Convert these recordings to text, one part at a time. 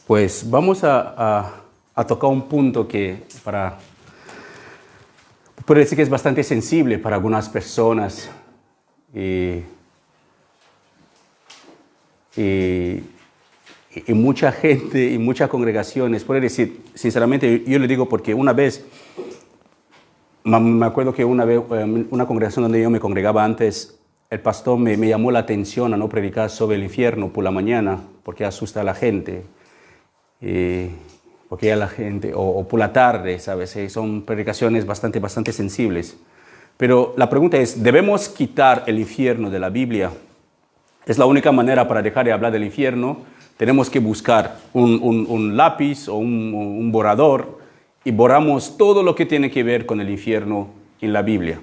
Pues vamos a tocar un punto que puedo decir que es bastante sensible para algunas personas y mucha gente y muchas congregaciones. Puedo decir, sinceramente, yo le digo porque una vez, me acuerdo que una vez, una congregación donde yo me congregaba antes, el pastor me llamó la atención a no predicar sobre el infierno por la mañana, porque asusta a la gente, porque a la gente, o por la tarde, ¿sabes? Son predicaciones bastante sensibles. Pero la pregunta es, ¿debemos quitar el infierno de la Biblia? Es la única manera para dejar de hablar del infierno. Tenemos que buscar un lápiz o un borrador y borramos todo lo que tiene que ver con el infierno en la Biblia.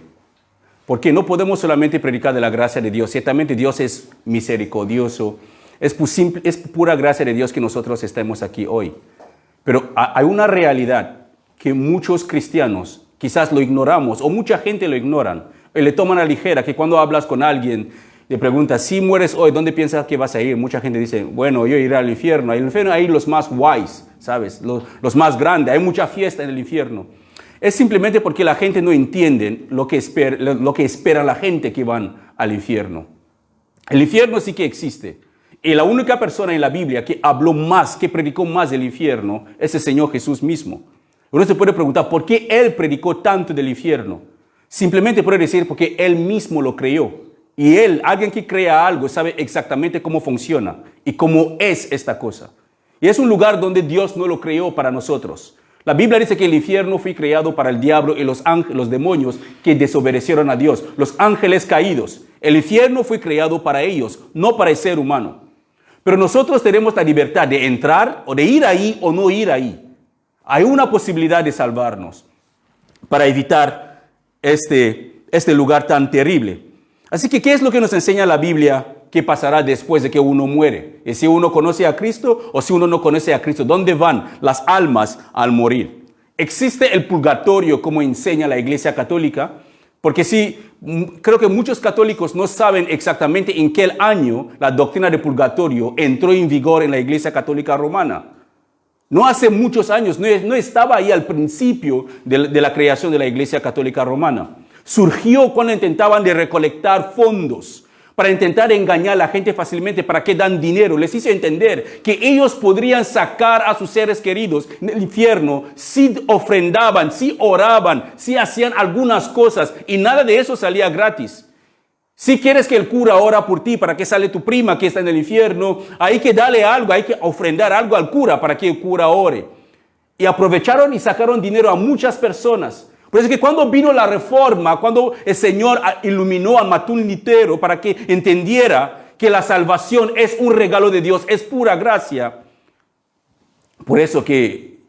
Porque no podemos solamente predicar de la gracia de Dios. Ciertamente Dios es misericordioso. Es pura gracia de Dios que nosotros estemos aquí hoy. Pero hay una realidad que muchos cristianos quizás lo ignoramos o mucha gente lo ignoran. Y le toman a la ligera que cuando hablas con alguien, le preguntas, si mueres hoy, ¿dónde piensas que vas a ir? Mucha gente dice, bueno, yo iré al infierno. En el infierno hay los más guays, ¿sabes? Los más grandes. Hay mucha fiesta en el infierno. Es simplemente porque la gente no entiende lo que espera la gente que van al infierno. El infierno sí que existe. Y la única persona en la Biblia que habló más, que predicó más del infierno, es el Señor Jesús mismo. Uno se puede preguntar, ¿por qué Él predicó tanto del infierno? Simplemente puede decir porque Él mismo lo creó. Y Él, alguien que crea algo, sabe exactamente cómo funciona y cómo es esta cosa. Y es un lugar donde Dios no lo creó para nosotros. La Biblia dice que el infierno fue creado para el diablo y los demonios que desobedecieron a Dios, los ángeles caídos. El infierno fue creado para ellos, no para el ser humano. Pero nosotros tenemos la libertad de entrar o de ir ahí o no ir ahí. Hay una posibilidad de salvarnos para evitar este lugar tan terrible. Así que, ¿qué es lo que nos enseña la Biblia que pasará después de que uno muere? ¿Y si uno conoce a Cristo o si uno no conoce a Cristo? ¿Dónde van las almas al morir? ¿Existe el purgatorio como enseña la Iglesia Católica? Porque creo que muchos católicos no saben exactamente en qué año la doctrina de purgatorio entró en vigor en la Iglesia Católica Romana. No hace muchos años, no estaba ahí al principio de la creación de la Iglesia Católica Romana. Surgió cuando intentaban de recolectar fondos para intentar engañar a la gente fácilmente, para que dan dinero. Les hizo entender que ellos podrían sacar a sus seres queridos del infierno si ofrendaban, si oraban, si hacían algunas cosas, y nada de eso salía gratis. Si quieres que el cura ora por ti para que sale tu prima que está en el infierno, hay que darle algo, hay que ofrendar algo al cura para que el cura ore. Y aprovecharon y sacaron dinero a muchas personas. Por eso que cuando vino la reforma, cuando el Señor iluminó a Martín Lutero para que entendiera que la salvación es un regalo de Dios, es pura gracia, por eso que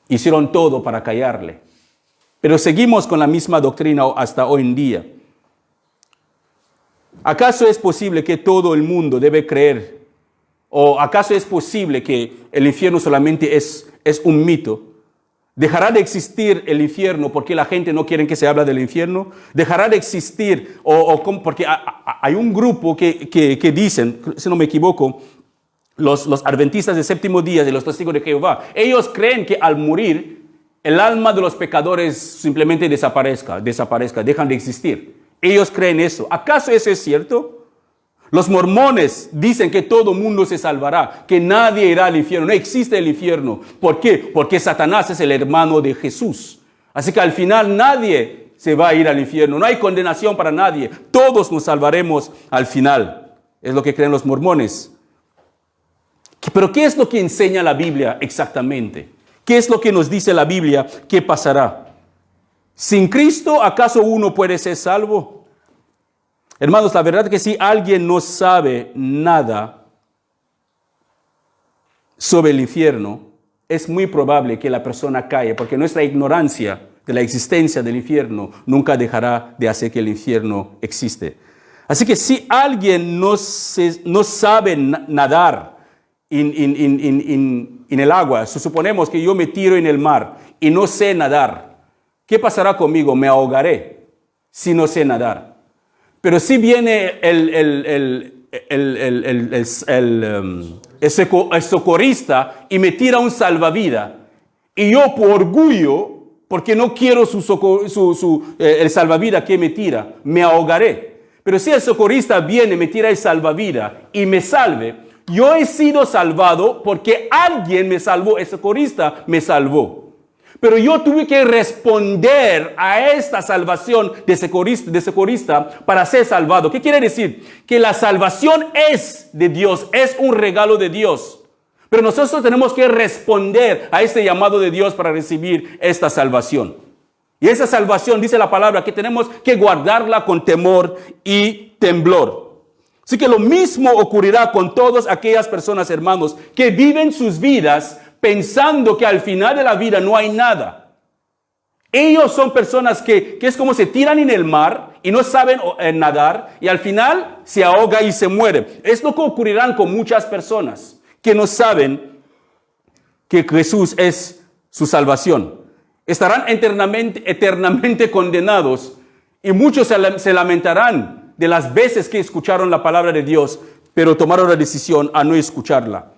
hicieron todo para callarle. Pero seguimos con la misma doctrina hasta hoy en día. ¿Acaso es posible que todo el mundo debe creer? ¿O acaso es posible que el infierno solamente es un mito? ¿Dejará de existir el infierno porque la gente no quiere que se hable del infierno? ¿Dejará de existir porque hay un grupo que dicen, si no me equivoco, los adventistas del séptimo día y los testigos de Jehová? Ellos creen que al morir el alma de los pecadores simplemente desaparezca, dejan de existir. Ellos creen eso. ¿Acaso eso es cierto? Los mormones dicen que todo mundo se salvará, que nadie irá al infierno. No existe el infierno. ¿Por qué? Porque Satanás es el hermano de Jesús. Así que al final nadie se va a ir al infierno. No hay condenación para nadie. Todos nos salvaremos al final. Es lo que creen los mormones. Pero ¿qué es lo que enseña la Biblia exactamente? ¿Qué es lo que nos dice la Biblia que pasará? ¿Sin Cristo acaso uno puede ser salvo? Hermanos, la verdad es que si alguien no sabe nada sobre el infierno, es muy probable que la persona caiga, porque nuestra ignorancia de la existencia del infierno nunca dejará de hacer que el infierno existe. Así que si alguien no sabe nadar en el agua, suponemos que yo me tiro en el mar y no sé nadar, ¿qué pasará conmigo? Me ahogaré si no sé nadar. Pero si viene el el socorrista y me tira un salvavidas, y yo por orgullo, porque no quiero el salvavidas que me tira, me ahogaré. Pero si el socorrista viene, me tira el salvavidas y me salve, yo he sido salvado porque alguien me salvó, el socorrista me salvó. Pero yo tuve que responder a esta salvación de socorrista para ser salvado. ¿Qué quiere decir? Que la salvación es de Dios, es un regalo de Dios. Pero nosotros tenemos que responder a este llamado de Dios para recibir esta salvación. Y esa salvación, dice la palabra, que tenemos que guardarla con temor y temblor. Así que lo mismo ocurrirá con todas aquellas personas, hermanos, que viven sus vidas pensando que al final de la vida no hay nada. Ellos son personas que es como se tiran en el mar y no saben nadar y al final se ahoga y se muere. Es lo que ocurrirá con muchas personas que no saben que Jesús es su salvación. Estarán eternamente condenados y muchos se lamentarán de las veces que escucharon la palabra de Dios, pero tomaron la decisión a no escucharla.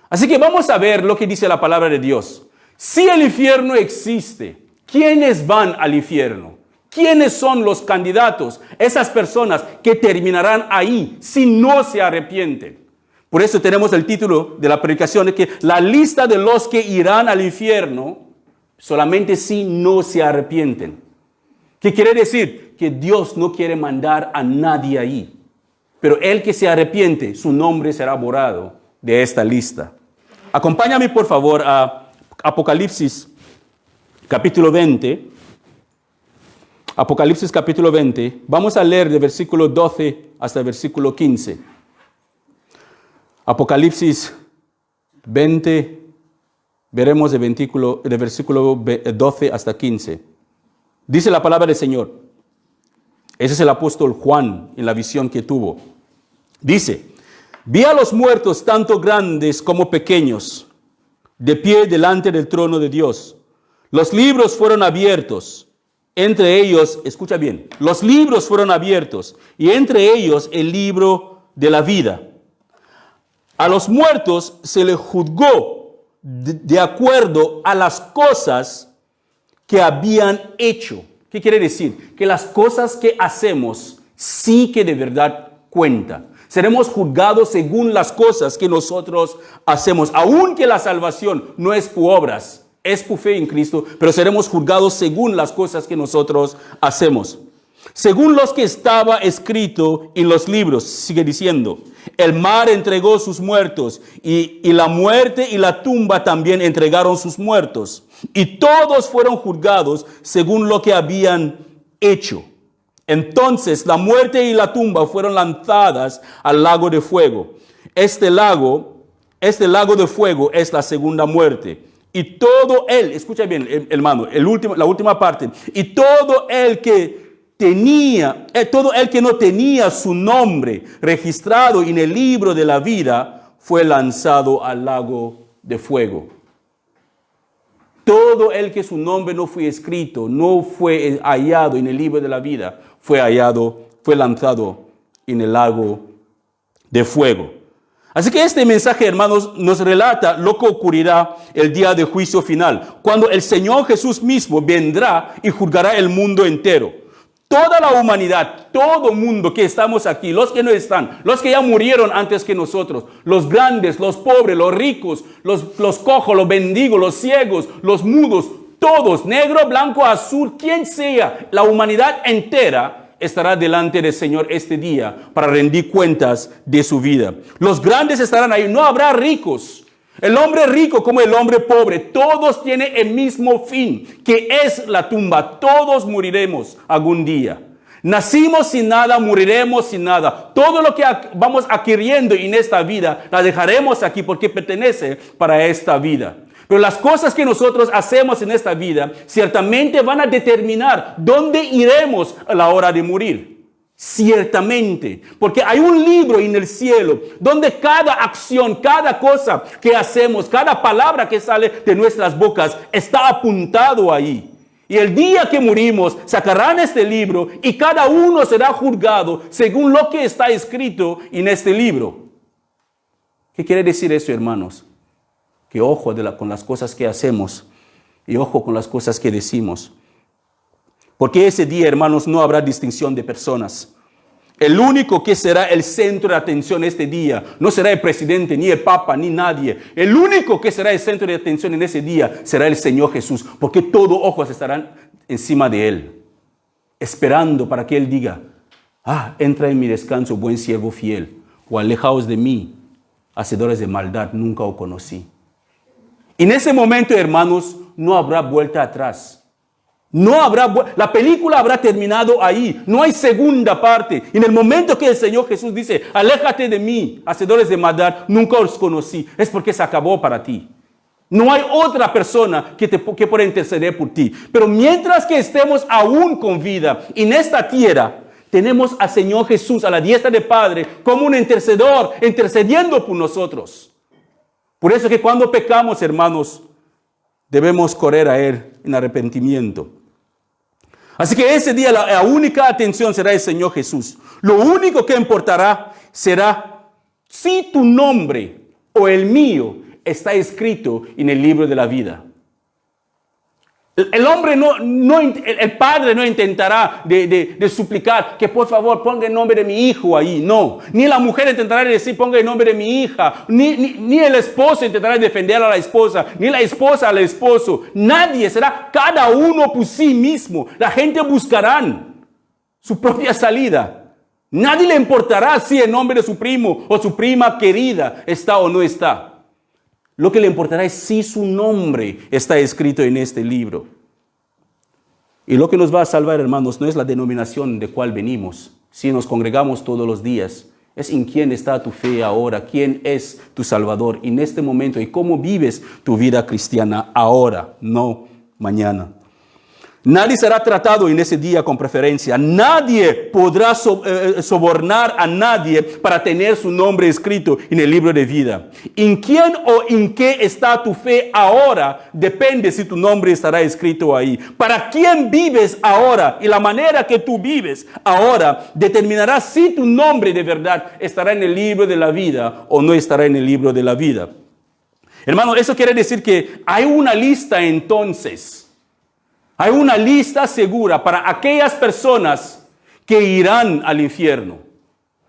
Así que vamos a ver lo que dice la palabra de Dios. Si el infierno existe, ¿quiénes van al infierno? ¿Quiénes son los candidatos? Esas personas que terminarán ahí si no se arrepienten. Por eso tenemos el título de la predicación de que la lista de los que irán al infierno solamente si no se arrepienten. ¿Qué quiere decir? Que Dios no quiere mandar a nadie ahí. Pero el que se arrepiente, su nombre será borrado de esta lista. Acompáñame por favor a Apocalipsis capítulo 20. Apocalipsis capítulo 20. Vamos a leer de versículo 12 hasta el versículo 15. Apocalipsis 20, veremos de versículo 12 hasta 15. Dice la palabra del Señor. Ese es el apóstol Juan en la visión que tuvo. Dice: vi a los muertos, tanto grandes como pequeños, de pie delante del trono de Dios. Los libros fueron abiertos. Entre ellos, escucha bien, los libros fueron abiertos, y entre ellos el libro de la vida. A los muertos se les juzgó de acuerdo a las cosas que habían hecho. ¿Qué quiere decir? Que las cosas que hacemos sí que de verdad cuentan. Seremos juzgados según las cosas que nosotros hacemos. Aunque la salvación no es por obras, es por fe en Cristo, pero seremos juzgados según las cosas que nosotros hacemos. Según los que estaba escrito en los libros, sigue diciendo, el mar entregó sus muertos y la muerte y la tumba también entregaron sus muertos. Y todos fueron juzgados según lo que habían hecho. Entonces la muerte y la tumba fueron lanzadas al lago de fuego. Este lago de fuego es la segunda muerte. Y todo él, escucha bien, hermano, la última parte. Y todo el que no tenía su nombre registrado en el libro de la vida fue lanzado al lago de fuego. Todo el que su nombre no fue escrito, no fue hallado en el libro de la vida, fue lanzado en el lago de fuego. Así que este mensaje, hermanos, nos relata lo que ocurrirá el día de juicio final, cuando el Señor Jesús mismo vendrá y juzgará el mundo entero. Toda la humanidad, todo mundo que estamos aquí, los que no están, los que ya murieron antes que nosotros, los grandes, los pobres, los ricos, los cojos, los mendigos, los ciegos, los mudos, todos, negro, blanco, azul, quien sea, la humanidad entera estará delante del Señor este día para rendir cuentas de su vida. Los grandes estarán ahí, no habrá ricos. El hombre rico como el hombre pobre, todos tienen el mismo fin, que es la tumba. Todos moriremos algún día. Nacimos sin nada, moriremos sin nada. Todo lo que vamos adquiriendo en esta vida, la dejaremos aquí porque pertenece para esta vida. Pero las cosas que nosotros hacemos en esta vida, ciertamente van a determinar dónde iremos a la hora de morir. Ciertamente, porque hay un libro en el cielo donde cada acción, cada cosa que hacemos, cada palabra que sale de nuestras bocas está apuntado ahí. Y el día que morimos, sacarán este libro y cada uno será juzgado según lo que está escrito en este libro. ¿Qué quiere decir eso, hermanos? Que ojo con las cosas que hacemos y ojo con las cosas que decimos. Porque ese día, hermanos, no habrá distinción de personas. El único que será el centro de atención este día no será el presidente, ni el papa, ni nadie. El único que será el centro de atención en ese día será el Señor Jesús, porque todos ojos estarán encima de Él, esperando para que Él diga, entra en mi descanso, buen siervo fiel, o alejaos de mí, hacedores de maldad, nunca os conocí. En ese momento, hermanos, no habrá vuelta atrás. La película habrá terminado ahí. No hay segunda parte. En el momento que el Señor Jesús dice, aléjate de mí, hacedores de maldad, nunca os conocí, es porque se acabó para ti. No hay otra persona que pueda interceder por ti. Pero mientras que estemos aún con vida en esta tierra, tenemos al Señor Jesús a la diestra del Padre como un intercedor, intercediendo por nosotros. Por eso que cuando pecamos, hermanos, debemos correr a Él en arrepentimiento. Así que ese día la única atención será el Señor Jesús. Lo único que importará será si tu nombre o el mío está escrito en el libro de la vida. El padre no intentará de suplicar que por favor ponga el nombre de mi hijo ahí. No. Ni la mujer intentará decir ponga el nombre de mi hija. Ni el esposo intentará defender a la esposa. Ni la esposa al esposo. Nadie, será cada uno por sí mismo. La gente buscará su propia salida. Nadie le importará si el nombre de su primo o su prima querida está o no está. Lo que le importará es si su nombre está escrito en este libro. Y lo que nos va a salvar, hermanos, no es la denominación de cual venimos, si nos congregamos todos los días. Es en quién está tu fe ahora, quién es tu Salvador en este momento y cómo vives tu vida cristiana ahora, no mañana. Nadie será tratado en ese día con preferencia. Nadie podrá sobornar a nadie para tener su nombre escrito en el libro de vida. En quién o en qué está tu fe ahora depende si tu nombre estará escrito ahí. Para quién vives ahora y la manera que tú vives ahora determinará si tu nombre de verdad estará en el libro de la vida o no estará en el libro de la vida. Hermano, eso quiere decir que hay una lista entonces. Hay una lista segura para aquellas personas que irán al infierno.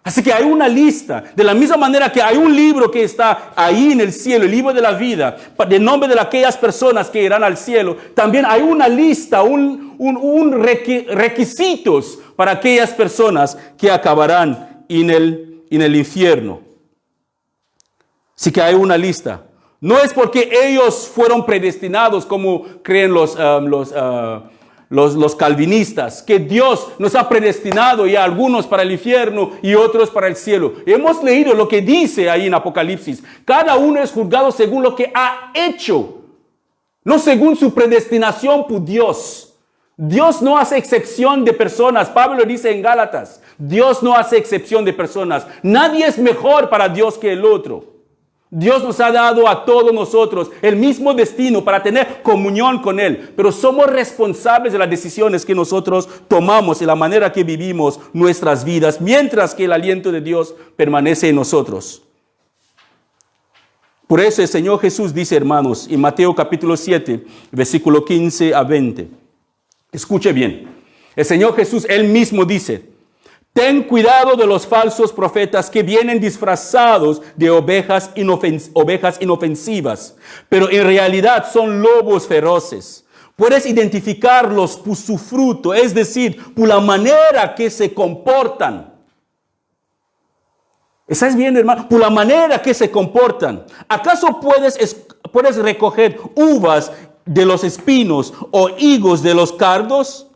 Así que hay una lista, de la misma manera que hay un libro que está ahí en el cielo, el libro de la vida, de nombre de aquellas personas que irán al cielo. También hay una lista, requisitos para aquellas personas que acabarán en el infierno. Así que hay una lista. No es porque ellos fueron predestinados como creen los calvinistas, que Dios nos ha predestinado y a algunos para el infierno y otros para el cielo. Hemos leído lo que dice ahí en Apocalipsis. Cada uno es juzgado según lo que ha hecho, no según su predestinación por Dios. Dios no hace excepción de personas. Pablo dice en Gálatas, Dios no hace excepción de personas. Nadie es mejor para Dios que el otro. Dios nos ha dado a todos nosotros el mismo destino para tener comunión con Él, pero somos responsables de las decisiones que nosotros tomamos y la manera que vivimos nuestras vidas, mientras que el aliento de Dios permanece en nosotros. Por eso el Señor Jesús dice, hermanos, en Mateo capítulo 7, versículo 15 a 20. Escuche bien. El Señor Jesús, Él mismo dice, ten cuidado de los falsos profetas que vienen disfrazados de ovejas inofensivas, pero en realidad son lobos feroces. Puedes identificarlos por su fruto, es decir, por la manera que se comportan. ¿Estás viendo, hermano? Por la manera que se comportan. ¿Acaso puedes recoger uvas de los espinos o higos de los cardos?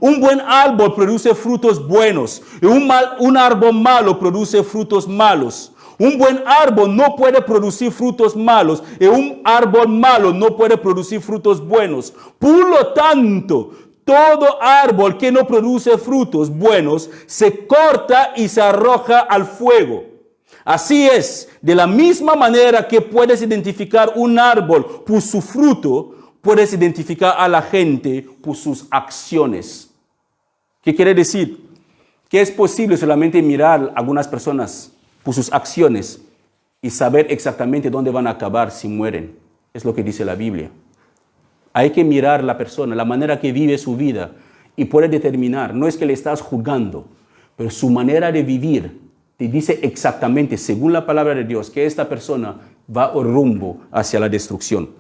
Un buen árbol produce frutos buenos y un árbol malo produce frutos malos. Un buen árbol no puede producir frutos malos y un árbol malo no puede producir frutos buenos. Por lo tanto, todo árbol que no produce frutos buenos se corta y se arroja al fuego. Así es, de la misma manera que puedes identificar un árbol por su fruto, puedes identificar a la gente por sus acciones. ¿Qué quiere decir? Que es posible solamente mirar a algunas personas por sus acciones y saber exactamente dónde van a acabar si mueren. Es lo que dice la Biblia. Hay que mirar a la persona, la manera que vive su vida y puede determinar, no es que le estás juzgando, pero su manera de vivir te dice exactamente, según la palabra de Dios, que esta persona va rumbo hacia la destrucción.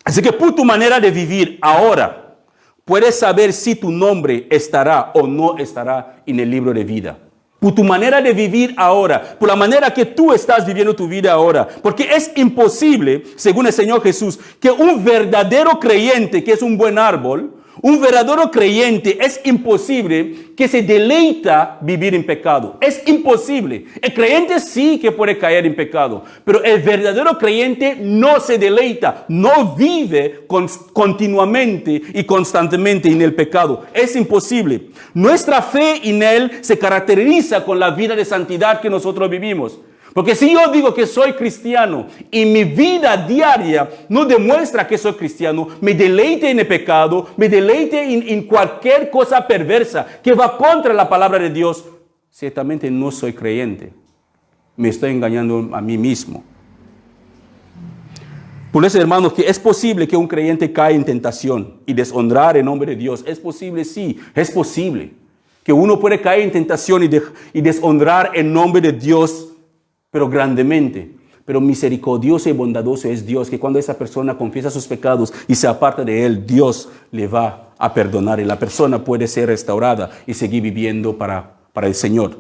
Así que por tu manera de vivir ahora, puedes saber si tu nombre estará o no estará en el libro de vida. Por tu manera de vivir ahora, por la manera que tú estás viviendo tu vida ahora. Porque es imposible, según el Señor Jesús, que un verdadero creyente, que es un buen árbol, un verdadero creyente es imposible que se deleita vivir en pecado. Es imposible. El creyente sí que puede caer en pecado, pero el verdadero creyente no se deleita, no vive continuamente y constantemente en el pecado. Es imposible. Nuestra fe en Él se caracteriza con la vida de santidad que nosotros vivimos. Porque si yo digo que soy cristiano y mi vida diaria no demuestra que soy cristiano, me deleite en el pecado, me deleite en cualquier cosa perversa que va contra la palabra de Dios, ciertamente no soy creyente. Me estoy engañando a mí mismo. Por eso, hermanos, que es posible que un creyente caiga en tentación y deshonrar el nombre de Dios. Es posible, sí, es posible. Que uno puede caer en tentación y deshonrar el nombre de Dios, pero grandemente. Pero misericordioso y bondadoso es Dios, que cuando esa persona confiesa sus pecados y se aparta de Él, Dios le va a perdonar y la persona puede ser restaurada y seguir viviendo para el Señor.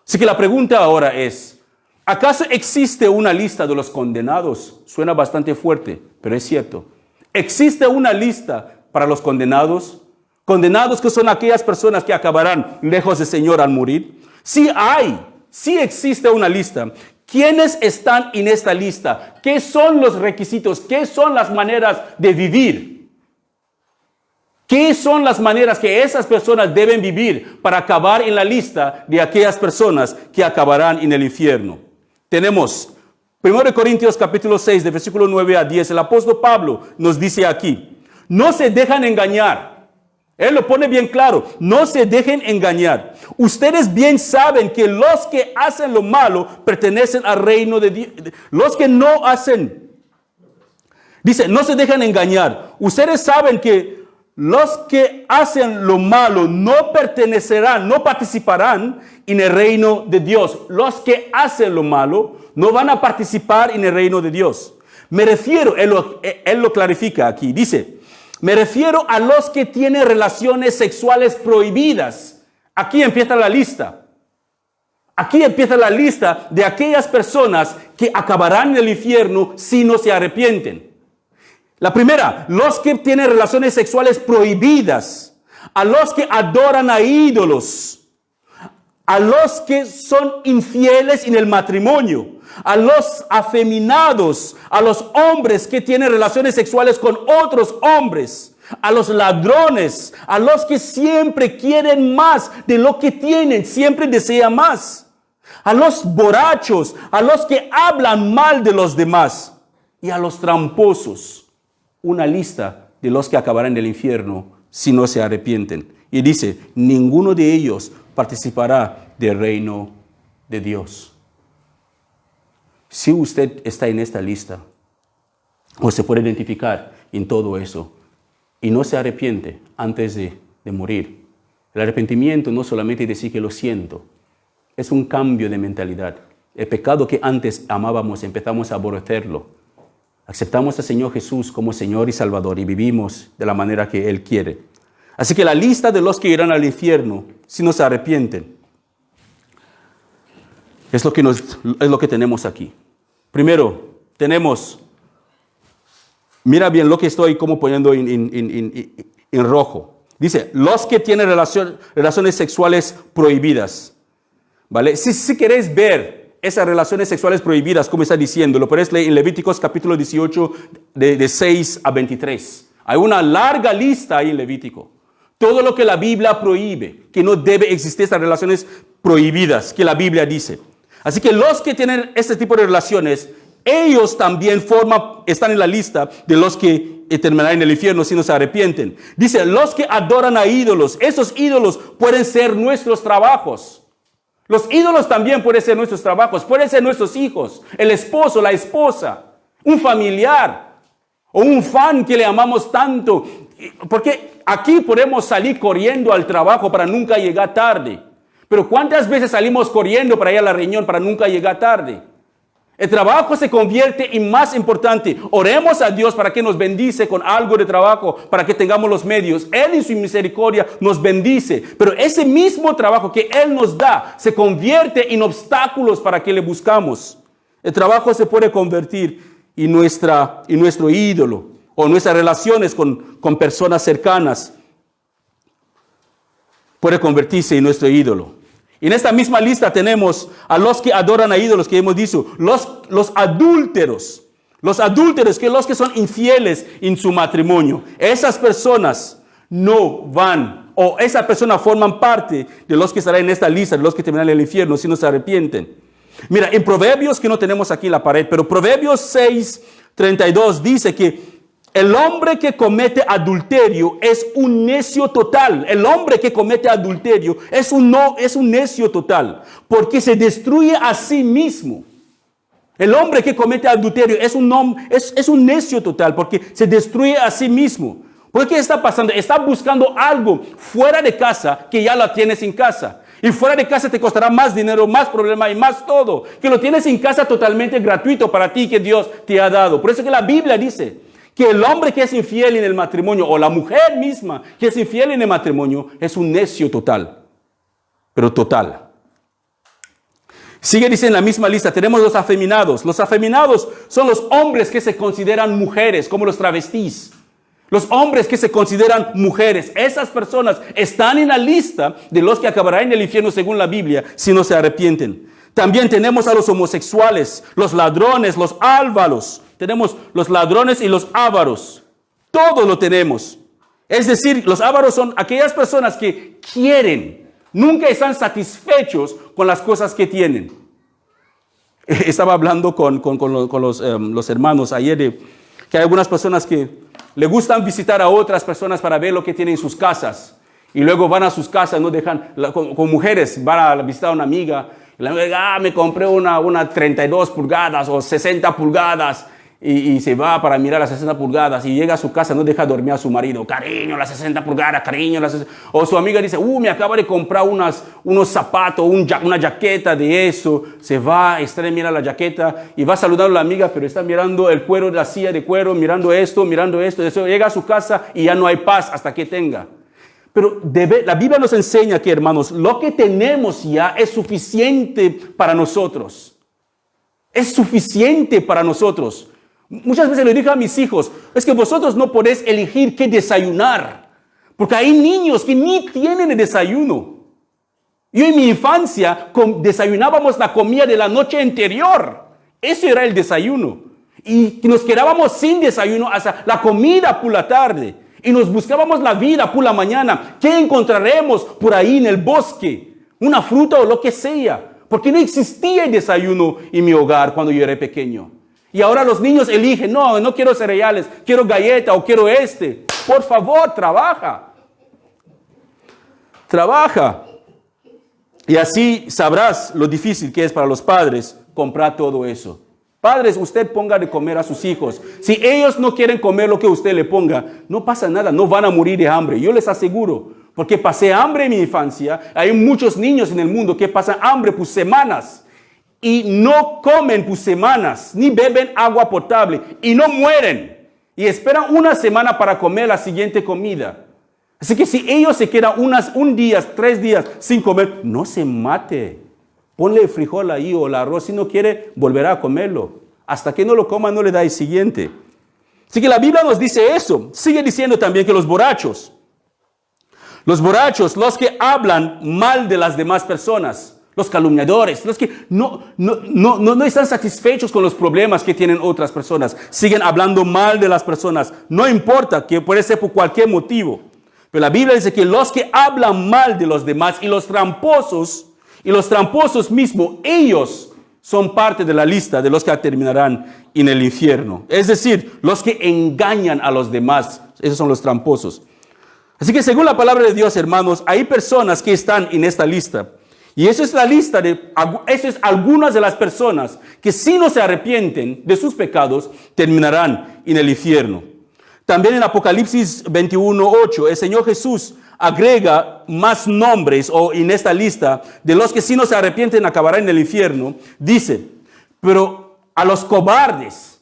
Así que la pregunta ahora es, ¿acaso existe una lista de los condenados? Suena bastante fuerte, pero es cierto. ¿Existe una lista para los condenados? Condenados que son aquellas personas que acabarán lejos del Señor al morir. Sí hay. Sí existe una lista. ¿Quiénes están en esta lista? ¿Qué son los requisitos? ¿Qué son las maneras de vivir? ¿Qué son las maneras que esas personas deben vivir para acabar en la lista de aquellas personas que acabarán en el infierno? Tenemos 1 Corintios capítulo 6, de versículo 9 a 10. El apóstol Pablo nos dice aquí, no se dejan engañar. Él lo pone bien claro, no se dejen engañar. Ustedes bien saben que los que hacen lo malo pertenecen al reino de Dios. Los que no hacen, dice, no se dejan engañar. Ustedes saben que los que hacen lo malo no pertenecerán, no participarán en el reino de Dios. Los que hacen lo malo no van a participar en el reino de Dios. Me refiero, él lo clarifica aquí, dice, me refiero a los que tienen relaciones sexuales prohibidas. Aquí empieza la lista. Aquí empieza la lista de aquellas personas que acabarán en el infierno si no se arrepienten. La primera, los que tienen relaciones sexuales prohibidas, a los que adoran a ídolos, a los que son infieles en el matrimonio, a los afeminados, a los hombres que tienen relaciones sexuales con otros hombres, a los ladrones, a los que siempre quieren más de lo que tienen, siempre desean más, a los borrachos, a los que hablan mal de los demás y a los tramposos. Una lista de los que acabarán en el infierno si no se arrepienten. Y dice, ninguno de ellos participará del reino de Dios. Si usted está en esta lista, o se puede identificar en todo eso, y no se arrepiente antes de morir. El arrepentimiento no solamente decir que lo siento, es un cambio de mentalidad. El pecado que antes amábamos, empezamos a aborrecerlo. Aceptamos al Señor Jesús como Señor y Salvador y vivimos de la manera que Él quiere. Así que la lista de los que irán al infierno, si no se arrepienten, es lo que tenemos aquí. Primero, tenemos, mira bien lo que estoy como poniendo en rojo. Dice, los que tienen relaciones sexuales prohibidas. ¿Vale? Si queréis ver esas relaciones sexuales prohibidas, como está diciendo, lo puedes leer en Levíticos capítulo 18, de 6 a 23. Hay una larga lista ahí en Levítico. Todo lo que la Biblia prohíbe, que no debe existir estas relaciones prohibidas, que la Biblia dice. Así que los que tienen este tipo de relaciones ellos también están en la lista de los que terminarán en el infierno si no se arrepienten. Dice, los que adoran a ídolos, esos ídolos pueden ser nuestros trabajos. Los ídolos también pueden ser nuestros trabajos, pueden ser nuestros hijos, el esposo, la esposa, un familiar o un fan que le amamos tanto. Porque aquí podemos salir corriendo al trabajo para nunca llegar tarde. Pero ¿cuántas veces salimos corriendo para ir a la reunión para nunca llegar tarde? El trabajo se convierte en más importante. Oremos a Dios para que nos bendice con algo de trabajo, para que tengamos los medios. Él en su misericordia nos bendice. Pero ese mismo trabajo que Él nos da se convierte en obstáculos para que le buscamos. El trabajo se puede convertir en nuestro ídolo o nuestras relaciones con personas cercanas. Puede convertirse en nuestro ídolo. Y en esta misma lista tenemos a los que adoran a ídolos, que hemos dicho, los adúlteros. Los adúlteros, que los que son infieles en su matrimonio. Esas personas no van, o esas personas forman parte de los que estarán en esta lista, de los que terminarán en el infierno si no se arrepienten. Mira, en Proverbios, que no tenemos aquí en la pared, pero Proverbios 6:32 dice que el hombre que comete adulterio es un necio total. El hombre que comete adulterio es un necio total, porque se destruye a sí mismo. El hombre que comete adulterio es un necio total, porque se destruye a sí mismo. ¿Por qué está pasando? Está buscando algo fuera de casa que ya lo tienes en casa. Y fuera de casa te costará más dinero, más problema y más todo. Que lo tienes en casa totalmente gratuito para ti que Dios te ha dado. Por eso que la Biblia dice que el hombre que es infiel en el matrimonio, o la mujer misma que es infiel en el matrimonio, es un necio total. Pero total. Sigue diciendo en la misma lista, tenemos los afeminados. Los afeminados son los hombres que se consideran mujeres, como los travestis. Los hombres que se consideran mujeres. Esas personas están en la lista de los que acabarán en el infierno según la Biblia, si no se arrepienten. También tenemos a los homosexuales, los ladrones, los ávaros. Tenemos los ladrones y los ávaros. Todo lo tenemos. Es decir, los ávaros son aquellas personas que quieren, nunca están satisfechos con las cosas que tienen. Estaba hablando con los hermanos ayer de que hay algunas personas que le gustan visitar a otras personas para ver lo que tienen en sus casas. Y luego van a sus casas, no dejan, con mujeres, van a visitar a una amiga. Y la amiga, me compré una 32 pulgadas o 60 pulgadas. Y se va para mirar las 60 pulgadas y llega a su casa, no deja dormir a su marido. Cariño, las 60 pulgadas, cariño, las 60. O su amiga dice, me acaba de comprar unos zapatos, una jaqueta de eso. Se va, mira la jaqueta y va saludando a la amiga, pero está mirando el cuero de la silla de cuero, mirando esto. Eso. Llega a su casa y ya no hay paz hasta que tenga. Pero la Biblia nos enseña que, hermanos, lo que tenemos ya es suficiente para nosotros. Es suficiente para nosotros. Muchas veces le dije a mis hijos, es que vosotros no podéis elegir qué desayunar, porque hay niños que ni tienen el desayuno. Yo en mi infancia desayunábamos la comida de la noche anterior. Ese era el desayuno. Y nos quedábamos sin desayuno hasta la comida por la tarde. Y nos buscábamos la vida por la mañana. ¿Qué encontraremos por ahí en el bosque? Una fruta o lo que sea. Porque no existía el desayuno en mi hogar cuando yo era pequeño. Y ahora los niños eligen, no quiero cereales, quiero galleta o quiero Por favor, trabaja. Trabaja. Y así sabrás lo difícil que es para los padres comprar todo eso. Padres, usted ponga de comer a sus hijos. Si ellos no quieren comer lo que usted le ponga, no pasa nada, no van a morir de hambre. Yo les aseguro, porque pasé hambre en mi infancia. Hay muchos niños en el mundo que pasan hambre por semanas. Y no comen por semanas, ni beben agua potable, y no mueren. Y esperan una semana para comer la siguiente comida. Así que si ellos se quedan un día, 3 días sin comer, no se mate. Ponle el frijol ahí o el arroz. Si no quiere, volverá a comerlo. Hasta que no lo coma, no le da el siguiente. Así que la Biblia nos dice eso. Sigue diciendo también que los borrachos, los que hablan mal de las demás personas, los calumniadores, los que no están satisfechos con los problemas que tienen otras personas, siguen hablando mal de las personas, no importa, que puede ser por cualquier motivo. Pero la Biblia dice que los que hablan mal de los demás y los tramposos mismos, ellos son parte de la lista de los que terminarán en el infierno. Es decir, los que engañan a los demás. Esos son los tramposos. Así que según la palabra de Dios, hermanos, hay personas que están en esta lista. Y esa es la lista esas es algunas de las personas que si no se arrepienten de sus pecados, terminarán en el infierno. También en Apocalipsis 21:8, el Señor Jesús agrega más nombres o en esta lista de los que si no se arrepienten acabarán en el infierno. Dice, pero a los cobardes,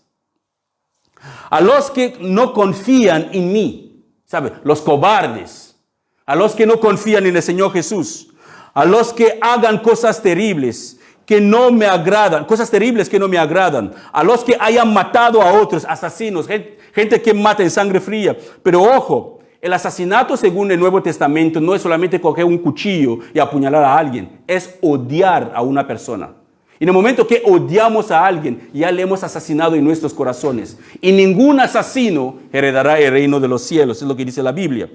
a los que no confían en mí, ¿sabe? Los cobardes, a los que no confían en el Señor Jesús, a los que hagan cosas terribles que no me agradan, cosas terribles que no me agradan, a los que hayan matado a otros, asesinos, gente que mata en sangre fría. Pero ojo, el asesinato según el Nuevo Testamento no es solamente coger un cuchillo y apuñalar a alguien, es odiar a una persona. Y en el momento que odiamos a alguien, ya le hemos asesinado en nuestros corazones. Y ningún asesino heredará el reino de los cielos, es lo que dice la Biblia.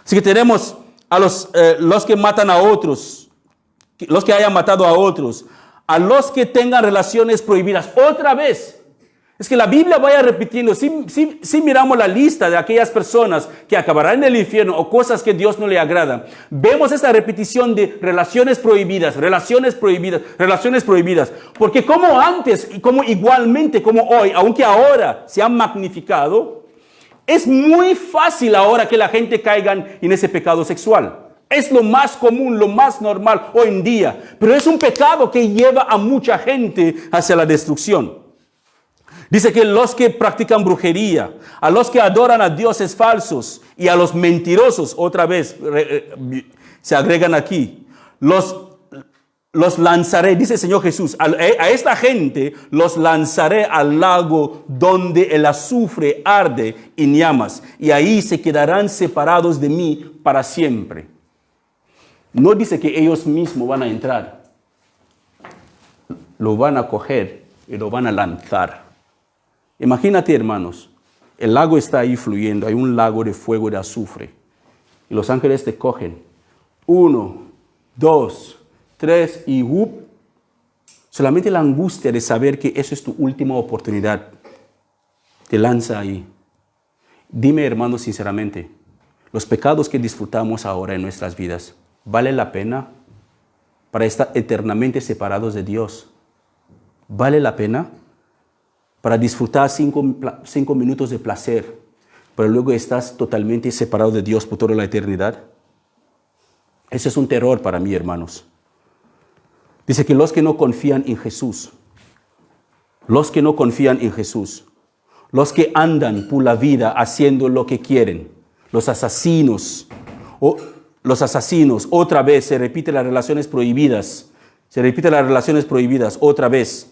Así que tenemos a los que matan a otros, los que hayan matado a otros, a los que tengan relaciones prohibidas. Otra vez, es que la Biblia vaya repitiendo, si miramos la lista de aquellas personas que acabarán en el infierno o cosas que Dios no le agrada, vemos esta repetición de relaciones prohibidas, relaciones prohibidas, relaciones prohibidas. Porque como antes y como igualmente como hoy, aunque ahora se han magnificado, es muy fácil ahora que la gente caiga en ese pecado sexual. Es lo más común, lo más normal hoy en día. Pero es un pecado que lleva a mucha gente hacia la destrucción. Dice que los que practican brujería, a los que adoran a dioses falsos y a los mentirosos, otra vez se agregan aquí, los lanzaré, dice el Señor Jesús, a esta gente los lanzaré al lago donde el azufre arde en llamas y ahí se quedarán separados de mí para siempre. No dice que ellos mismos van a entrar, lo van a coger y lo van a lanzar. Imagínate, hermanos, el lago está ahí fluyendo, hay un lago de fuego de azufre. Y los ángeles te cogen. 1, 2, 3 y solamente la angustia de saber que eso es tu última oportunidad te lanza ahí. Dime, hermanos, sinceramente, los pecados que disfrutamos ahora en nuestras vidas, ¿vale la pena para estar eternamente separados de Dios? ¿Vale la pena? Para disfrutar 5 minutos de placer, pero luego estás totalmente separado de Dios por toda la eternidad. Ese es un terror para mí, hermanos. Dice que los que no confían en Jesús, los que no confían en Jesús, los que andan por la vida haciendo lo que quieren, los asesinos, otra vez se repiten las relaciones prohibidas, otra vez.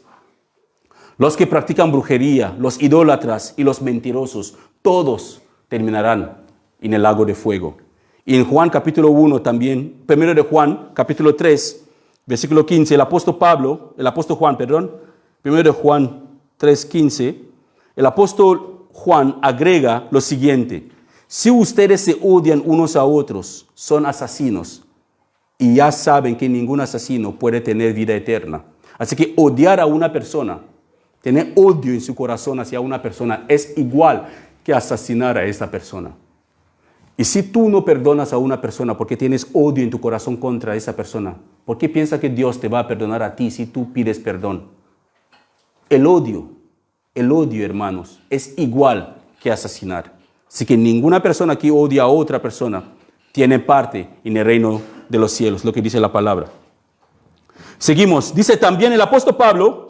Los que practican brujería, los idólatras y los mentirosos, todos terminarán en el lago de fuego. Y en Juan capítulo 1 también, 1 de Juan capítulo 3, versículo 15, el apóstol Juan, 1 de Juan 3, 15, el apóstol Juan agrega lo siguiente: si ustedes se odian unos a otros, son asesinos, y ya saben que ningún asesino puede tener vida eterna. Así que odiar a una persona, tener odio en su corazón hacia una persona es igual que asesinar a esa persona. Y si tú no perdonas a una persona porque tienes odio en tu corazón contra esa persona, ¿por qué piensas que Dios te va a perdonar a ti si tú pides perdón? El odio, hermanos, es igual que asesinar. Así que ninguna persona que odia a otra persona tiene parte en el reino de los cielos, lo que dice la palabra. Seguimos, dice también el apóstol Pablo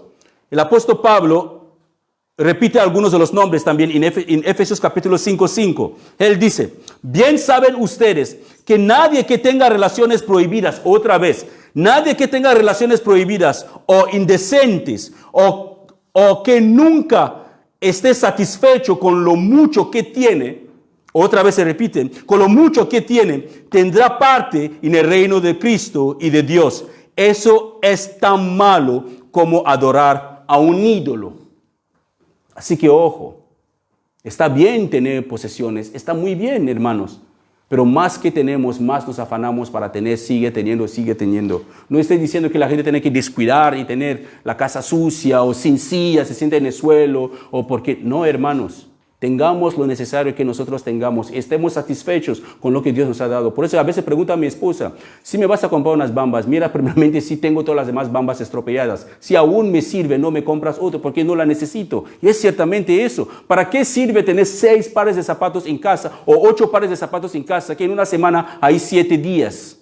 repite algunos de los nombres también en Efesios capítulo 5:5. Él dice, bien saben ustedes que nadie que tenga relaciones prohibidas, otra vez, nadie que tenga relaciones prohibidas o indecentes o que nunca esté satisfecho con lo mucho que tiene, otra vez se repite, con lo mucho que tiene, tendrá parte en el reino de Cristo y de Dios. Eso es tan malo como adorar a un ídolo. Así que ojo, está bien tener posesiones, está muy bien, hermanos, Pero más que tenemos, más nos afanamos para tener, sigue teniendo, sigue teniendo. No estoy diciendo que la gente tiene que descuidar y tener la casa sucia o sin silla, se siente en el suelo, o porque, no, hermanos. Tengamos lo necesario que nosotros tengamos. Estemos satisfechos con lo que Dios nos ha dado. Por eso a veces pregunto a mi esposa, si me vas a comprar unas bambas, mira primeramente si tengo todas las demás bambas estropeadas. Si aún me sirve, no me compras otro porque no la necesito. Y es ciertamente eso. ¿Para qué sirve tener 6 pares de zapatos en casa o 8 pares de zapatos en casa que en una semana hay 7 días?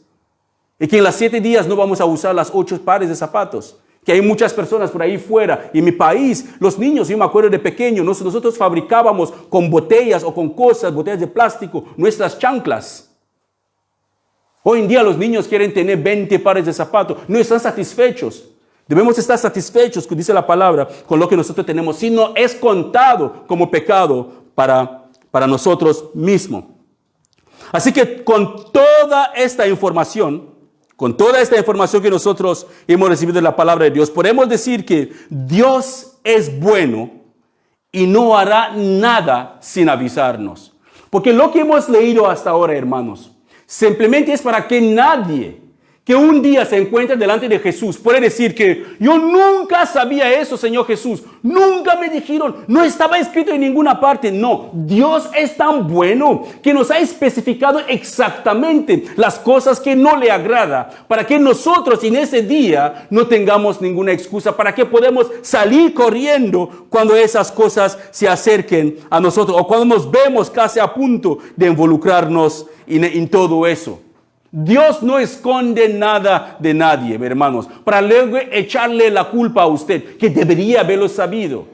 Y que en las 7 días no vamos a usar las 8 pares de zapatos. Que hay muchas personas por ahí fuera. Y en mi país, los niños, yo me acuerdo de pequeño, nosotros fabricábamos con botellas o con cosas, botellas de plástico, nuestras chanclas. Hoy en día los niños quieren tener 20 pares de zapatos, no están satisfechos. Debemos estar satisfechos, dice la palabra, con lo que nosotros tenemos, si no es contado como pecado para nosotros mismos. Así que con toda esta información que nosotros hemos recibido de la palabra de Dios, podemos decir que Dios es bueno y no hará nada sin avisarnos. Porque lo que hemos leído hasta ahora, hermanos, simplemente es para que nadie que un día se encuentre delante de Jesús puede decir que yo nunca sabía eso, Señor Jesús. Nunca me dijeron, no estaba escrito en ninguna parte. No, Dios es tan bueno que nos ha especificado exactamente las cosas que no le agrada, para que nosotros en ese día no tengamos ninguna excusa, para que podamos salir corriendo cuando esas cosas se acerquen a nosotros o cuando nos vemos casi a punto de involucrarnos en todo eso. Dios no esconde nada de nadie, hermanos, para luego echarle la culpa a usted, que debería haberlo sabido.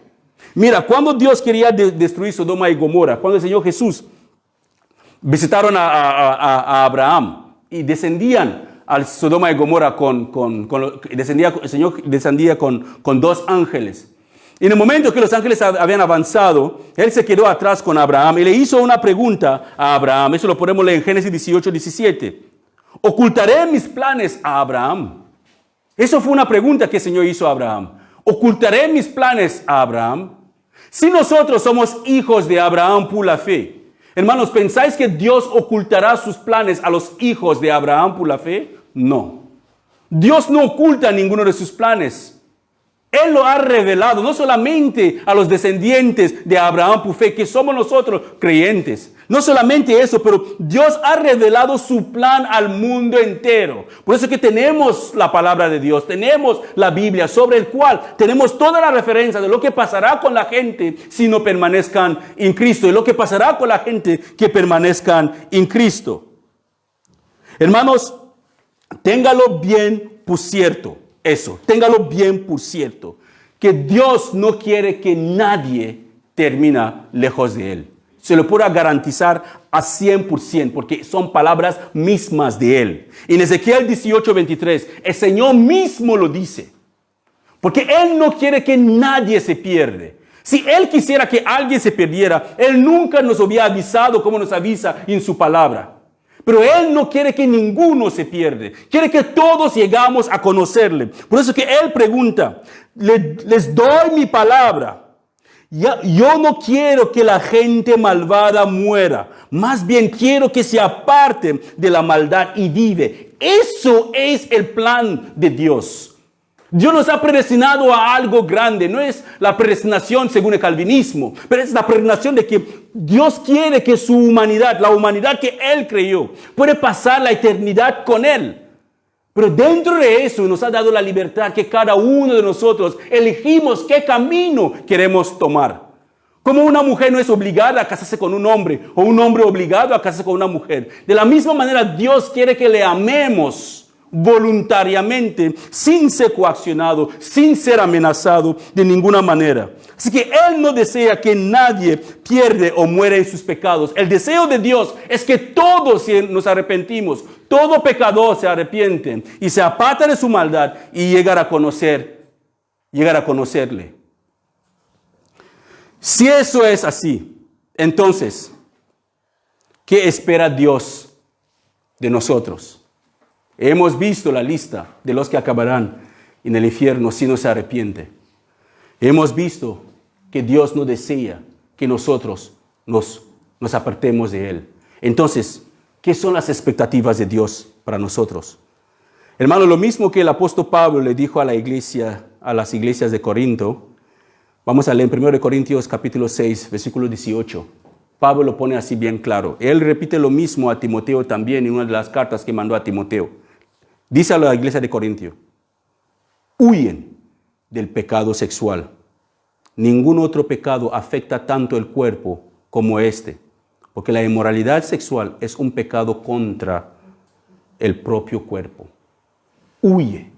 Mira, cuando Dios quería destruir Sodoma y Gomorra, cuando el Señor Jesús visitaron a Abraham y descendían al Sodoma y Gomorra el Señor descendía con 2 ángeles. En el momento que los ángeles habían avanzado, él se quedó atrás con Abraham y le hizo una pregunta a Abraham. Eso lo podemos leer en Génesis 18, 17. ¿Ocultaré mis planes a Abraham? Eso fue una pregunta que el Señor hizo a Abraham. ¿Ocultaré mis planes a Abraham? Si nosotros somos hijos de Abraham por la fe, hermanos, ¿pensáis que Dios ocultará sus planes a los hijos de Abraham por la fe? No. Dios no oculta ninguno de sus planes. Él lo ha revelado no solamente a los descendientes de Abraham por fe, que somos nosotros creyentes. No solamente eso, pero Dios ha revelado su plan al mundo entero. Por eso que tenemos la palabra de Dios, tenemos la Biblia, sobre el cual tenemos toda la referencia de lo que pasará con la gente si no permanezcan en Cristo y lo que pasará con la gente que permanezcan en Cristo. Hermanos, téngalo bien por cierto. Eso, téngalo bien por cierto, que Dios no quiere que nadie termine lejos de Él. Se lo puedo garantizar a 100%, porque son palabras mismas de Él. En Ezequiel 18, 23, el Señor mismo lo dice, porque Él no quiere que nadie se pierda. Si Él quisiera que alguien se perdiera, Él nunca nos hubiera avisado como nos avisa en su palabra. Pero Él no quiere que ninguno se pierda. Quiere que todos llegamos a conocerle. Por eso que Él pregunta, les doy mi palabra. Yo no quiero que la gente malvada muera. Más bien quiero que se aparte de la maldad y vive. Eso es el plan de Dios. Dios nos ha predestinado a algo grande. No es la predestinación según el calvinismo, pero es la predestinación de que Dios quiere que su humanidad, la humanidad que Él creó, puede pasar la eternidad con Él. Pero dentro de eso nos ha dado la libertad que cada uno de nosotros elegimos qué camino queremos tomar. Como una mujer no es obligada a casarse con un hombre, o un hombre obligado a casarse con una mujer. De la misma manera, Dios quiere que le amemos voluntariamente, sin ser coaccionado, sin ser amenazado de ninguna manera. Así que Él no desea que nadie pierda o muera en sus pecados. El deseo de Dios es que todos nos arrepentimos, todo pecador se arrepiente y se aparta de su maldad y llegar a conocerle. Si eso es así, entonces, ¿qué espera Dios de nosotros? Hemos visto la lista de los que acabarán en el infierno si no se arrepiente. Hemos visto que Dios no desea que nosotros nos apartemos de Él. Entonces, ¿Qué son las expectativas de Dios para nosotros? Hermano, lo mismo que el apóstol Pablo le dijo a la iglesia, a las iglesias de Corinto, vamos a leer en 1 Corintios capítulo 6, versículo 18. Pablo lo pone así bien claro. Él repite lo mismo a Timoteo también en una de las cartas que mandó a Timoteo. Dice a la iglesia de Corintio, huyen del pecado sexual. Ningún otro pecado afecta tanto el cuerpo como este, porque la inmoralidad sexual es un pecado contra el propio cuerpo. Huye.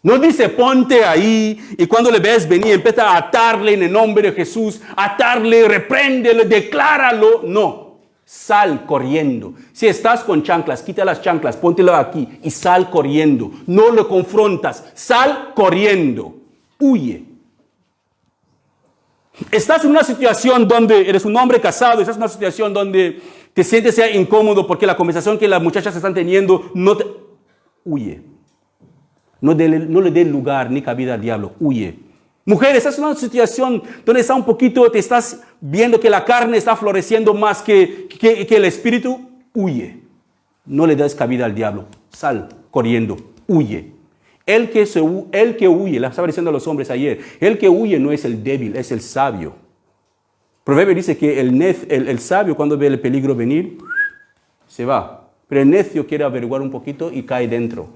No dice ponte ahí y cuando le ves venir empieza a atarle en el nombre de Jesús, atarle, repréndele, decláralo. No, sal corriendo. Si estás con chanclas, quita las chanclas, póntelo aquí y sal corriendo. No lo confrontas, sal corriendo. Huye. Estás en una situación donde eres un hombre casado, estás en una situación donde te sientes ya incómodo porque la conversación que las muchachas están teniendo no te... Huye. No le dé lugar ni cabida al diablo. Huye. Mujer, estás en una situación donde está un poquito, te estás viendo que la carne está floreciendo más que el espíritu. Huye. No le des cabida al diablo. Sal corriendo. Huye. El que huye, la estaba diciendo a los hombres ayer, el que huye no es el débil, es el sabio. Proverbio dice que el sabio cuando ve el peligro venir, se va. Pero el necio quiere averiguar un poquito y cae dentro.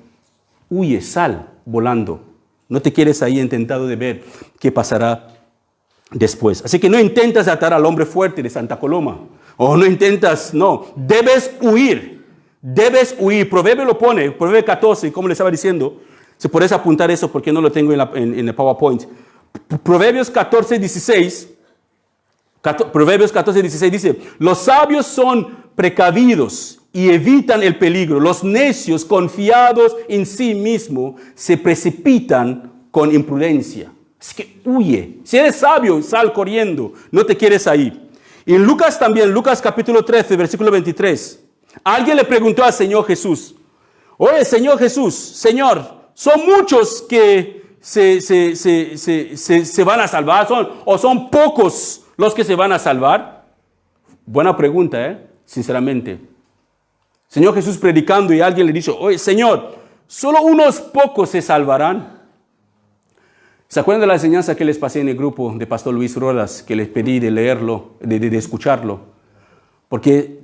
Huye, sal volando. No te quedes ahí intentado de ver qué pasará después. Así que no intentas atar al hombre fuerte de Santa Coloma. O no intentas, no. Debes huir. Debes huir. Proverbio lo pone, Proverbio 14, como le estaba diciendo. Si puedes apuntar eso porque no lo tengo en el PowerPoint. Proverbios 14, 16. Proverbios 14, 16 dice, los sabios son precavidos y evitan el peligro. Los necios, confiados en sí mismos, se precipitan con imprudencia. Así que huye. Si eres sabio, sal corriendo. No te quedes ahí. Y en Lucas también, Lucas capítulo 13, versículo 23. Alguien le preguntó al Señor Jesús, oye, Señor Jesús, Señor, son muchos que se van a salvar, o son pocos los que se van a salvar. Buena pregunta, sinceramente. Señor Jesús predicando y alguien le dice, oye, Señor, solo unos pocos se salvarán. ¿Se acuerdan de la enseñanza que les pasé en el grupo de Pastor Luis Rodas, que les pedí de leerlo, de escucharlo? Porque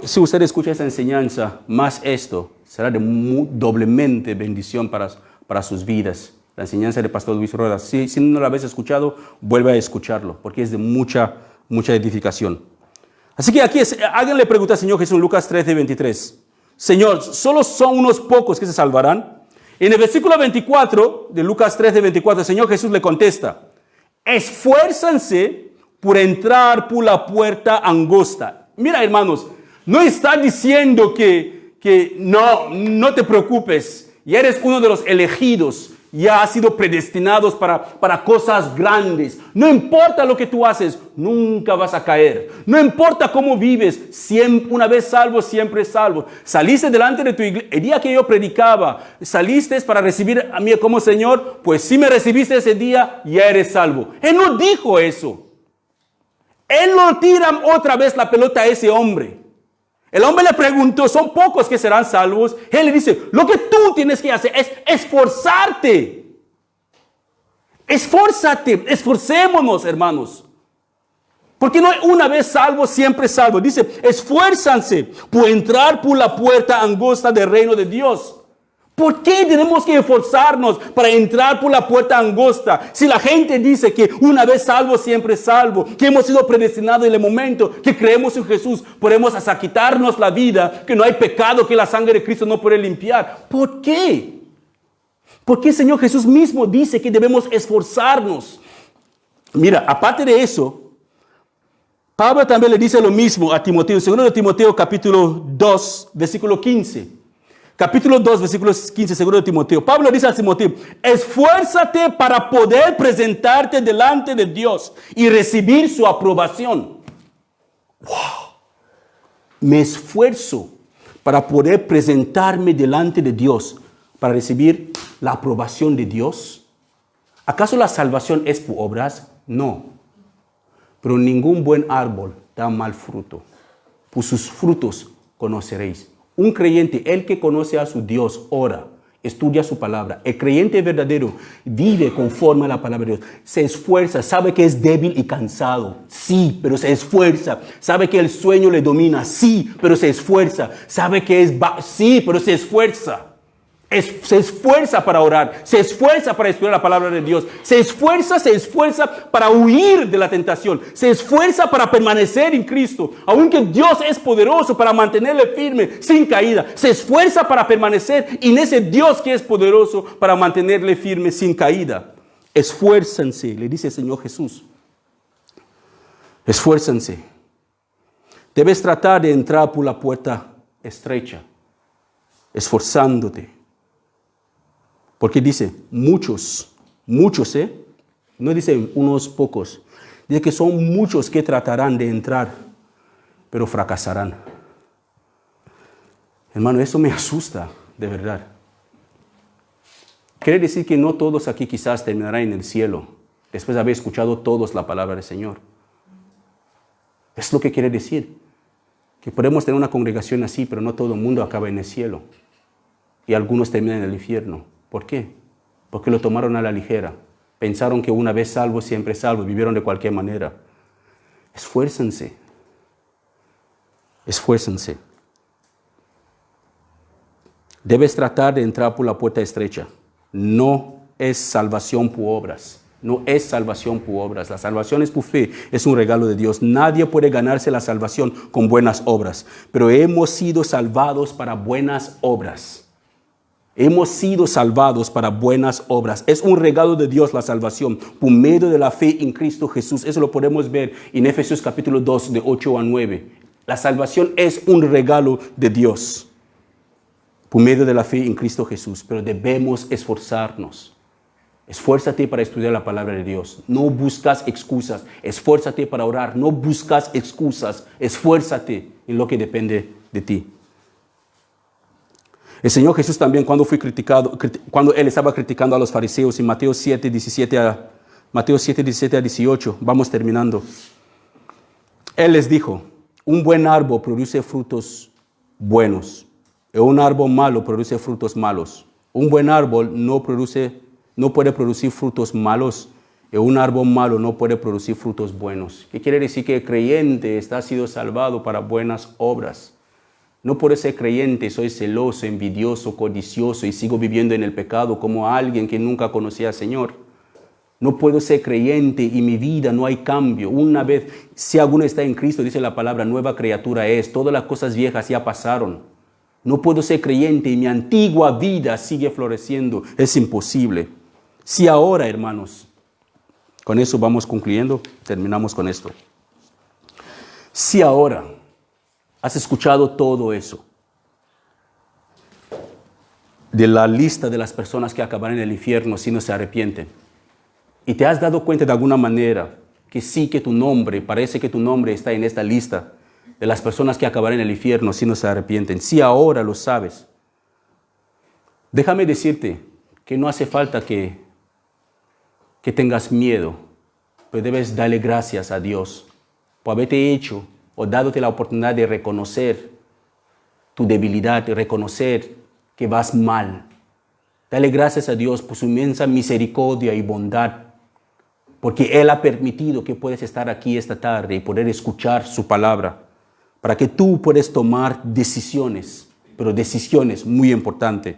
si usted escucha esa enseñanza, más esto, será de doblemente bendición para sus vidas. La enseñanza de Pastor Luis Rodas. Si no la habéis escuchado, vuelve a escucharlo, porque es de mucha edificación. Así que aquí alguien le pregunta al Señor Jesús en Lucas 13, 23. Señor, ¿solo son unos pocos que se salvarán? En el versículo 24 de Lucas 13, 24, el Señor Jesús le contesta, esfuérzanse por entrar por la puerta angosta. Mira, hermanos, no está diciendo que no te preocupes, ya eres uno de los elegidos, ya has sido predestinados para cosas grandes. No importa lo que tú haces, nunca vas a caer. No importa cómo vives, siempre, una vez salvo, siempre salvo. Saliste delante de tu iglesia, el día que yo predicaba, saliste para recibir a mí como Señor, pues si me recibiste ese día, ya eres salvo. Él no dijo eso. Él no tira otra vez la pelota a ese hombre. El hombre le preguntó, ¿son pocos que serán salvos? Él le dice, lo que tú tienes que hacer es esforzarte. Esfórzate, esforcémonos, hermanos. Porque no una vez salvo, siempre salvo. Dice, esfuérzanse por entrar por la puerta angosta del reino de Dios. ¿Por qué tenemos que esforzarnos para entrar por la puerta angosta? Si la gente dice que una vez salvo, siempre salvo, que hemos sido predestinados en el momento que creemos en Jesús, podemos hasta quitarnos la vida, que no hay pecado que la sangre de Cristo no puede limpiar. ¿Por qué? Porque el Señor Jesús mismo dice que debemos esforzarnos. Mira, aparte de eso, Pablo también le dice lo mismo a Timoteo. Segundo de Timoteo, capítulo 2, versículo 15. Capítulo 2, versículo 15, segundo de Timoteo. Pablo dice a Timoteo, esfuérzate para poder presentarte delante de Dios y recibir su aprobación. ¡Wow! Me esfuerzo para poder presentarme delante de Dios, para recibir la aprobación de Dios. ¿Acaso la salvación es por obras? No. Pero ningún buen árbol da mal fruto. Por sus frutos conoceréis. Un creyente, el que conoce a su Dios, ora, estudia su palabra. El creyente verdadero vive conforme a la palabra de Dios. Se esfuerza, sabe que es débil y cansado. Sí, pero se esfuerza. Sabe que el sueño le domina. Sí, pero se esfuerza. Sabe que sí, pero se esfuerza. Se esfuerza para orar, se esfuerza para estudiar la palabra de Dios, se esfuerza para huir de la tentación, se esfuerza para permanecer en Cristo, aunque Dios es poderoso para mantenerle firme sin caída, se esfuerza para permanecer en ese Dios que es poderoso para mantenerle firme sin caída. Esfuérzanse, le dice el Señor Jesús, esfuérzanse. Debes tratar de entrar por la puerta estrecha, esforzándote. Porque dice muchos, no dice unos pocos, dice que son muchos que tratarán de entrar, pero fracasarán. Hermano, eso me asusta, de verdad. Quiere decir que no todos aquí quizás terminarán en el cielo, después de haber escuchado todos la palabra del Señor. Es lo que quiere decir, que podemos tener una congregación así, pero no todo el mundo acaba en el cielo. Y algunos terminan en el infierno. ¿Por qué? Porque lo tomaron a la ligera. Pensaron que una vez salvo, siempre salvo. Vivieron de cualquier manera. Esfuércense. Esfuércense. Debes tratar de entrar por la puerta estrecha. No es salvación por obras. No es salvación por obras. La salvación es por fe. Es un regalo de Dios. Nadie puede ganarse la salvación con buenas obras. Pero hemos sido salvados para buenas obras. Hemos sido salvados para buenas obras. Es un regalo de Dios la salvación por medio de la fe en Cristo Jesús. Eso lo podemos ver en Efesios capítulo 2 de 8 a 9. La salvación es un regalo de Dios por medio de la fe en Cristo Jesús. Pero debemos esforzarnos. Esfuérzate para estudiar la palabra de Dios. No buscas excusas. Esfuérzate para orar. No buscas excusas. Esfuérzate en lo que depende de ti. El Señor Jesús también cuando Él estaba criticando a los fariseos en Mateo 7, 17 a 18, vamos terminando. Él les dijo, un buen árbol produce frutos buenos y un árbol malo produce frutos malos. Un buen árbol no puede producir frutos malos y un árbol malo no puede producir frutos buenos. ¿Qué quiere decir? Que el creyente está sido salvado para buenas obras. No por ser creyente soy celoso, envidioso, codicioso y sigo viviendo en el pecado como alguien que nunca conocía al Señor. No puedo ser creyente y mi vida no hay cambio. Una vez, si alguno está en Cristo, dice la palabra, nueva criatura es. Todas las cosas viejas ya pasaron. No puedo ser creyente y mi antigua vida sigue floreciendo. Es imposible. Si ahora, hermanos, con eso vamos concluyendo, terminamos con esto. Si ahora has escuchado todo eso, de la lista de las personas que acabarán en el infierno si no se arrepienten, y te has dado cuenta de alguna manera que sí, que parece que tu nombre está en esta lista de las personas que acabarán en el infierno si no se arrepienten, si ahora lo sabes, déjame decirte que no hace falta que tengas miedo, pero debes darle gracias a Dios por haberte hecho o dándote la oportunidad de reconocer tu debilidad, de reconocer que vas mal. Dale gracias a Dios por su inmensa misericordia y bondad, porque Él ha permitido que puedas estar aquí esta tarde y poder escuchar su palabra, para que tú puedas tomar decisiones, pero decisiones muy importantes.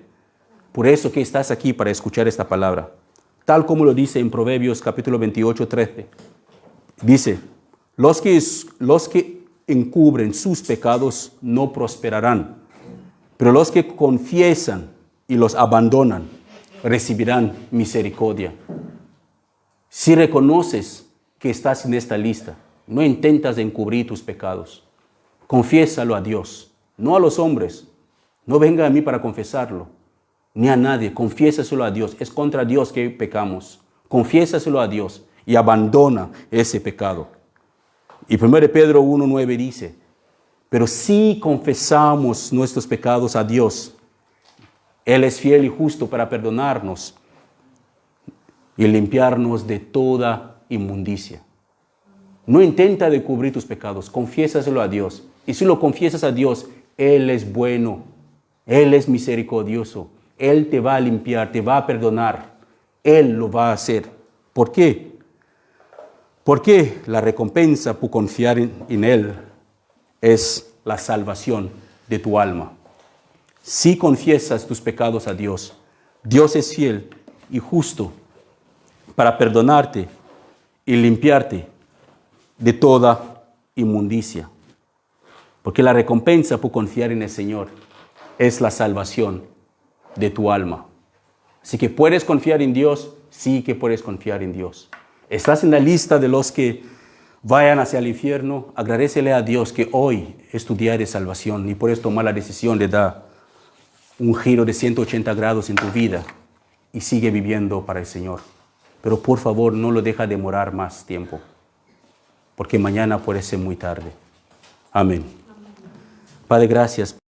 Por eso que estás aquí para escuchar esta palabra. Tal como lo dice en Proverbios capítulo 28, 13. Dice, los que encubren sus pecados no prosperarán, pero los que confiesan y los abandonan recibirán misericordia. Si reconoces que estás en esta lista, no intentas encubrir tus pecados. Confiésalo a Dios, no a los hombres. No venga a mí para confesarlo, ni a nadie. Confiésaselo a Dios. Es contra Dios que pecamos. Confiésaselo a Dios y abandona ese pecado. Y 1 Pedro 1:9 dice, pero si confesamos nuestros pecados a Dios, Él es fiel y justo para perdonarnos y limpiarnos de toda inmundicia. No intenta de cubrir tus pecados, confiésaselo a Dios. Y si lo confiesas a Dios, Él es bueno, Él es misericordioso, Él te va a limpiar, te va a perdonar, Él lo va a hacer. ¿Por qué? Porque la recompensa por confiar en Él es la salvación de tu alma. Si confiesas tus pecados a Dios, Dios es fiel y justo para perdonarte y limpiarte de toda inmundicia. Porque la recompensa por confiar en el Señor es la salvación de tu alma. Así que puedes confiar en Dios, sí que puedes confiar en Dios. ¿Estás en la lista de los que vayan hacia el infierno? Agradécele a Dios que hoy es tu día de salvación y puedes tomar la decisión de dar un giro de 180 grados en tu vida y sigue viviendo para el Señor. Pero por favor, no lo deja demorar más tiempo, porque mañana puede ser muy tarde. Amén. Padre, gracias.